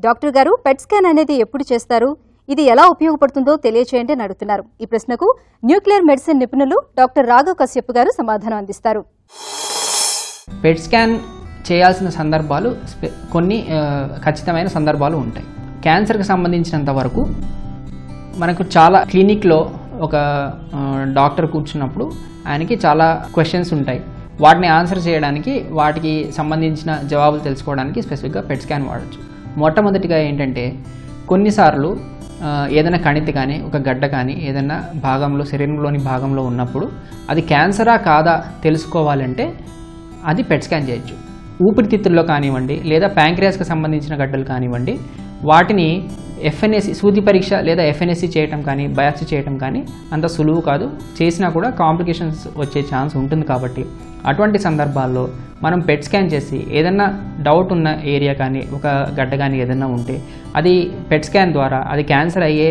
Doctor గారు PET scan అనేది ఎప్పుడు చేస్తారు, ఇది ఎలా ఉపయోగపడుతుందో తెలియచేయండి అని అడుగుతున్నారు. ఈ ప్రశ్నకు న్యూక్లియర్ మెడిసిన్ నిపుణులు డాక్టర్ రాఘవ్ కశ్యప్ గారు సమాధానం అందిస్తారు. పెట్ స్కాన్ చేయాల్సిన సందర్భాలు కొన్ని ఖచ్చితమైన సందర్భాలు ఉంటాయి. క్యాన్సర్కి సంబంధించినంత వరకు మనకు చాలా క్లినిక్లో ఒక డాక్టర్ కూర్చున్నప్పుడు ఆయనకి చాలా క్వశ్చన్స్ ఉంటాయి. వాటిని ఆన్సర్ చేయడానికి, వాటికి సంబంధించిన జవాబులు తెలుసుకోవడానికి స్పెసిఫిక్గా పెట్ స్కాన్ వాడచ్చు. మొట్టమొదటిగా ఏంటంటే, కొన్నిసార్లు ఏదైనా కణితి కానీ ఒక గడ్డ కానీ ఏదైనా భాగంలో, శరీరంలోని భాగంలో ఉన్నప్పుడు అది క్యాన్సరా కాదా తెలుసుకోవాలంటే అది పెట్ స్కాన్ చేయొచ్చు. ఊపిరితిత్తుల్లో కానివ్వండి, లేదా ప్యాంక్రియాస్కి సంబంధించిన గడ్డలు కానివ్వండి, వాటిని ఎఫ్ఎన్ఎస్సి సూది పరీక్ష లేదా ఎఫ్ఎన్ఎస్సి చేయటం కానీ, బయాప్సీ చేయటం కానీ అంత సులువు కాదు. చేసినా కూడా కాంప్లికేషన్స్ వచ్చే ఛాన్స్ ఉంటుంది. కాబట్టి అటువంటి సందర్భాల్లో మనం పెట్ స్కాన్ చేసి ఏదన్నా డౌట్ ఉన్న ఏరియా కానీ, ఒక గడ్డ కానీ ఏదన్నా ఉంటే అది పెట్ స్కాన్ ద్వారా అది క్యాన్సర్ అయ్యే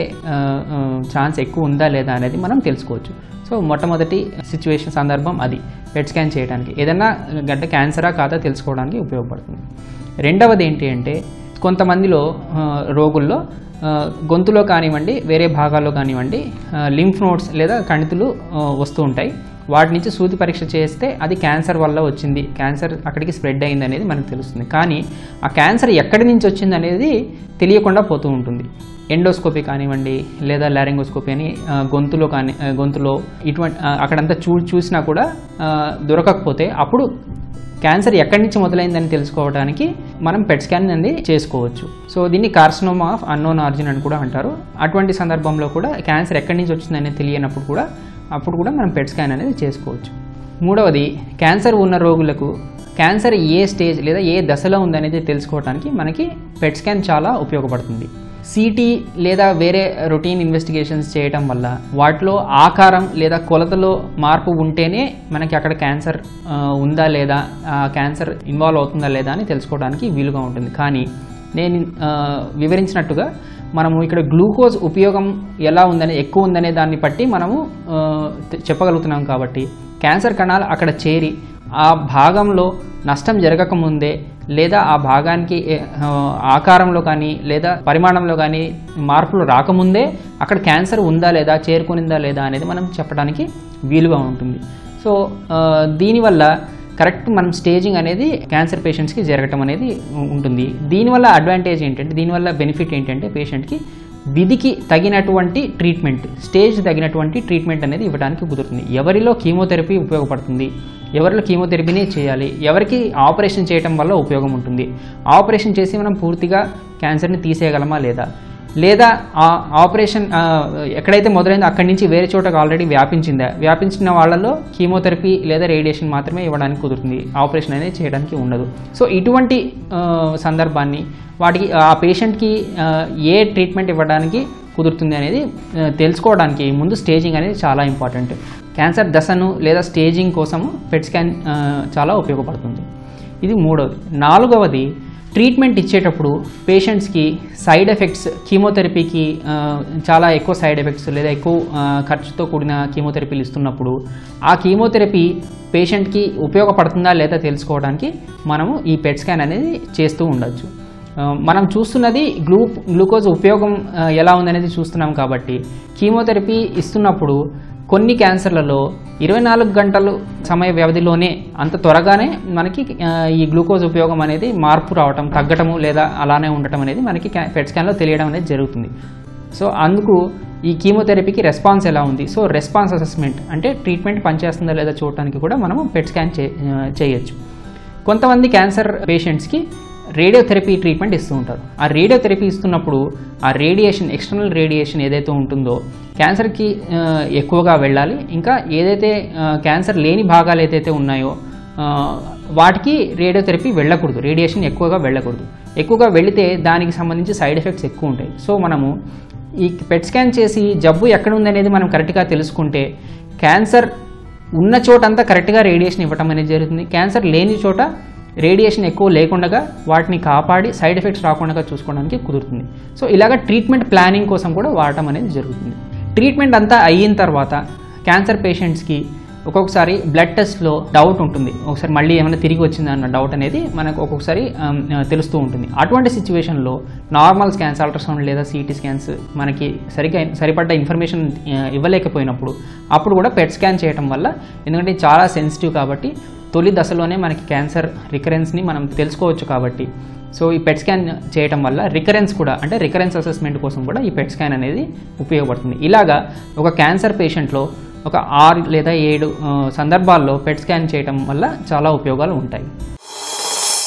ఛాన్స్ ఎక్కువ ఉందా లేదా అనేది మనం తెలుసుకోవచ్చు. సో మొట్టమొదటి సిచ్యువేషన్ సందర్భం అది పెట్ స్కాన్ చేయడానికి, ఏదైనా గడ్డ క్యాన్సరా కాదా తెలుసుకోవడానికి ఉపయోగపడుతుంది. రెండవది ఏంటి అంటే, కొంతమందిలో రోగుల్లో గొంతులో కానివ్వండి, వేరే భాగాల్లో కానివ్వండి లింఫ్ నోడ్స్ లేదా కణితులు వస్తూ ఉంటాయి. వాటి నుంచి సూది పరీక్ష చేస్తే అది క్యాన్సర్ వల్ల వచ్చింది, క్యాన్సర్ అక్కడికి స్ప్రెడ్ అయింది అనేది మనకు తెలుస్తుంది. కానీ ఆ క్యాన్సర్ ఎక్కడి నుంచి వచ్చింది అనేది తెలియకుండా పోతూ ఉంటుంది. ఎండోస్కోపీ కానివ్వండి లేదా లారింగోస్కోపీ అని గొంతులో ఇటువంటి అక్కడంతా చూసినా కూడా దొరకకపోతే అప్పుడు క్యాన్సర్ ఎక్కడి నుంచి మొదలైందని తెలుసుకోవడానికి మనం పెట్ స్కాన్ అనేది చేసుకోవచ్చు. సో దీన్ని కార్సినోమా ఆఫ్ అన్నోన్ ఆరిజిన్ అని కూడా అంటారు. అటువంటి సందర్భంలో కూడా క్యాన్సర్ ఎక్కడి నుంచి వచ్చిందనేది తెలియనప్పుడు కూడా మనం పెట్ స్కాన్ అనేది చేసుకోవచ్చు. మూడవది, క్యాన్సర్ ఉన్న రోగులకు క్యాన్సర్ ఏ స్టేజ్ లేదా ఏ దశలో ఉందనేది తెలుసుకోవడానికి మనకి పెట్ స్కాన్ చాలా ఉపయోగపడుతుంది. సిటీ లేదా వేరే రొటీన్ ఇన్వెస్టిగేషన్స్ చేయటం వల్ల వాటిలో ఆకారం లేదా కొలతలో మార్పు ఉంటేనే మనకి అక్కడ క్యాన్సర్ ఉందా లేదా, క్యాన్సర్ ఇన్వాల్వ్ అవుతుందా లేదా అని తెలుసుకోవడానికి వీలుగా ఉంటుంది. కానీ నేను వివరించినట్టుగా మనము ఇక్కడ గ్లూకోజ్ ఉపయోగం ఎలా ఉందని, ఎక్కువ ఉందనే దాన్ని బట్టి మనము చెప్పగలుగుతున్నాం. కాబట్టి క్యాన్సర్ కణాలు అక్కడ చేరి ఆ భాగంలో నష్టం జరగకముందే లేదా ఆ భాగానికి ఆకారంలో కానీ లేదా పరిమాణంలో కానీ మార్పులు రాకముందే అక్కడ క్యాన్సర్ ఉందా లేదా, చేరుకునిందా లేదా అనేది మనం చెప్పడానికి వీలుగా ఉంటుంది. సో దీనివల్ల కరెక్ట్ మనం స్టేజింగ్ అనేది క్యాన్సర్ పేషెంట్స్కి జరగటం అనేది ఉంటుంది. దీనివల్ల అడ్వాంటేజ్ ఏంటంటే, దీనివల్ల బెనిఫిట్ ఏంటంటే పేషెంట్కి విధికి తగినటువంటి ట్రీట్మెంట్, స్టేజ్ తగినటువంటి ట్రీట్మెంట్ అనేది ఇవ్వడానికి కుదురుతుంది. ఎవరిలో కీమోథెరపీ ఉపయోగపడుతుంది, ఎవరిలో కీమోథెరపీనే చేయాలి, ఎవరికి ఆపరేషన్ చేయటం వల్ల ఉపయోగం ఉంటుంది, ఆపరేషన్ చేసి మనం పూర్తిగా క్యాన్సర్ని తీసేయగలమా లేదా ఆ ఆపరేషన్ ఎక్కడైతే మొదలైందో అక్కడి నుంచి వేరే చోటకు ఆల్రెడీ వ్యాపించిన వాళ్ళలో కీమోథెరపీ లేదా రేడియేషన్ మాత్రమే ఇవ్వడానికి కుదురుతుంది, ఆపరేషన్ అనేది చేయడానికి ఉండదు. సో ఇటువంటి సందర్భాన్ని వాటికి ఆ పేషెంట్కి ఏ ట్రీట్మెంట్ ఇవ్వడానికి కుదురుతుంది అనేది తెలుసుకోవడానికి ముందు స్టేజింగ్ అనేది చాలా ఇంపార్టెంట్. క్యాన్సర్ దశను లేదా స్టేజింగ్ కోసము పెట్ స్కాన్ చాలా ఉపయోగపడుతుంది. ఇది మూడవది. నాలుగవది, ట్రీట్మెంట్ ఇచ్చేటప్పుడు పేషెంట్స్కి సైడ్ ఎఫెక్ట్స్, కీమోథెరపీకి చాలా ఎక్కువ సైడ్ ఎఫెక్ట్స్ లేదా ఎక్కువ ఖర్చుతో కూడిన కీమోథెరపీలు ఇస్తున్నప్పుడు ఆ కీమోథెరపీ పేషెంట్కి ఉపయోగపడుతుందా లేదా తెలుసుకోవడానికి మనము ఈ పెట్ స్కాన్ అనేది చేస్తూ ఉండొచ్చు. మనం చూస్తున్నది గ్లూకోజ్ ఉపయోగం ఎలా ఉందనేది చూస్తున్నాం. కాబట్టి కీమోథెరపీ ఇస్తున్నప్పుడు కొన్ని క్యాన్సర్లలో 24 గంటలు సమయ వ్యవధిలోనే, అంత త్వరగానే మనకి ఈ గ్లూకోజ్ ఉపయోగం అనేది మార్పు రావటం, తగ్గటము లేదా అలానే ఉండటం అనేది మనకి పెట్ స్కాన్లో తెలియడం అనేది జరుగుతుంది. సో అందుకు ఈ కీమోథెరపీకి రెస్పాన్స్ ఎలా ఉంది, సో రెస్పాన్స్ అసెస్మెంట్ అంటే ట్రీట్మెంట్ పనిచేస్తుందా లేదా చూడటానికి కూడా మనము పెట్ స్కాన్ చేయొచ్చు. కొంతమంది క్యాన్సర్ పేషెంట్స్కి రేడియోథెరపీ ట్రీట్మెంట్ ఇస్తూ ఉంటారు. ఆ రేడియోథెరపీ ఇస్తున్నప్పుడు ఆ రేడియేషన్, ఎక్స్టర్నల్ రేడియేషన్ ఏదైతే ఉంటుందో క్యాన్సర్కి ఎక్కువగా వెళ్ళాలి. ఇంకా ఏదైతే క్యాన్సర్ లేని భాగాలు ఏదైతే ఉన్నాయో వాటికి రేడియోథెరపీ వెళ్ళకూడదు, రేడియేషన్ ఎక్కువగా వెళ్ళకూడదు. ఎక్కువగా వెళితే దానికి సంబంధించి సైడ్ ఎఫెక్ట్స్ ఎక్కువ ఉంటాయి. సో మనము ఈ పెట్ స్కాన్ చేసి జబ్బు ఎక్కడ ఉందనేది మనం కరెక్ట్గా తెలుసుకుంటే క్యాన్సర్ ఉన్న చోటంతా కరెక్ట్గా రేడియేషన్ ఇవ్వటం అనేది జరుగుతుంది. క్యాన్సర్ లేని చోట రేడియేషన్ ఎక్కువ లేకుండా వాటిని కాపాడి సైడ్ ఎఫెక్ట్స్ రాకుండా చూసుకోవడానికి కుదురుతుంది. సో ఇలాగ ట్రీట్మెంట్ ప్లానింగ్ కోసం కూడా వాడటం అనేది జరుగుతుంది. ట్రీట్మెంట్ అంతా అయిన తర్వాత క్యాన్సర్ పేషెంట్స్కి ఒక్కొక్కసారి బ్లడ్ టెస్ట్లో డౌట్ ఉంటుంది, ఒకసారి మళ్ళీ ఏమైనా తిరిగి వచ్చిందా అన్న డౌట్ అనేది మనకు ఒక్కొక్కసారి తెలుస్తూ ఉంటుంది. అటువంటి సిచ్యువేషన్లో నార్మల్ స్కాన్స్, అల్ట్రాసౌండ్ లేదా సిటీ స్కాన్స్ మనకి సరిపడ్డ ఇన్ఫర్మేషన్ ఇవ్వలేకపోయినప్పుడు అప్పుడు కూడా పెట్ స్కాన్ చేయడం వల్ల, ఎందుకంటే చాలా సెన్సిటివ్ కాబట్టి తొలి దశలోనే మనకి క్యాన్సర్ రికరెన్స్ని మనం తెలుసుకోవచ్చు కాబట్టి, సో ఈ పెట్ స్కాన్ చేయడం వల్ల రికరెన్స్ కూడా, అంటే రికరెన్స్ అసెస్మెంట్ కోసం కూడా ఈ పెట్ స్కాన్ అనేది ఉపయోగపడుతుంది. ఇలాగా ఒక క్యాన్సర్ పేషెంట్లో ఒక 6 లేదా 7 సందర్భాల్లో పెట్ స్కాన్ చేయడం వల్ల చాలా ఉపయోగాలు ఉంటాయి.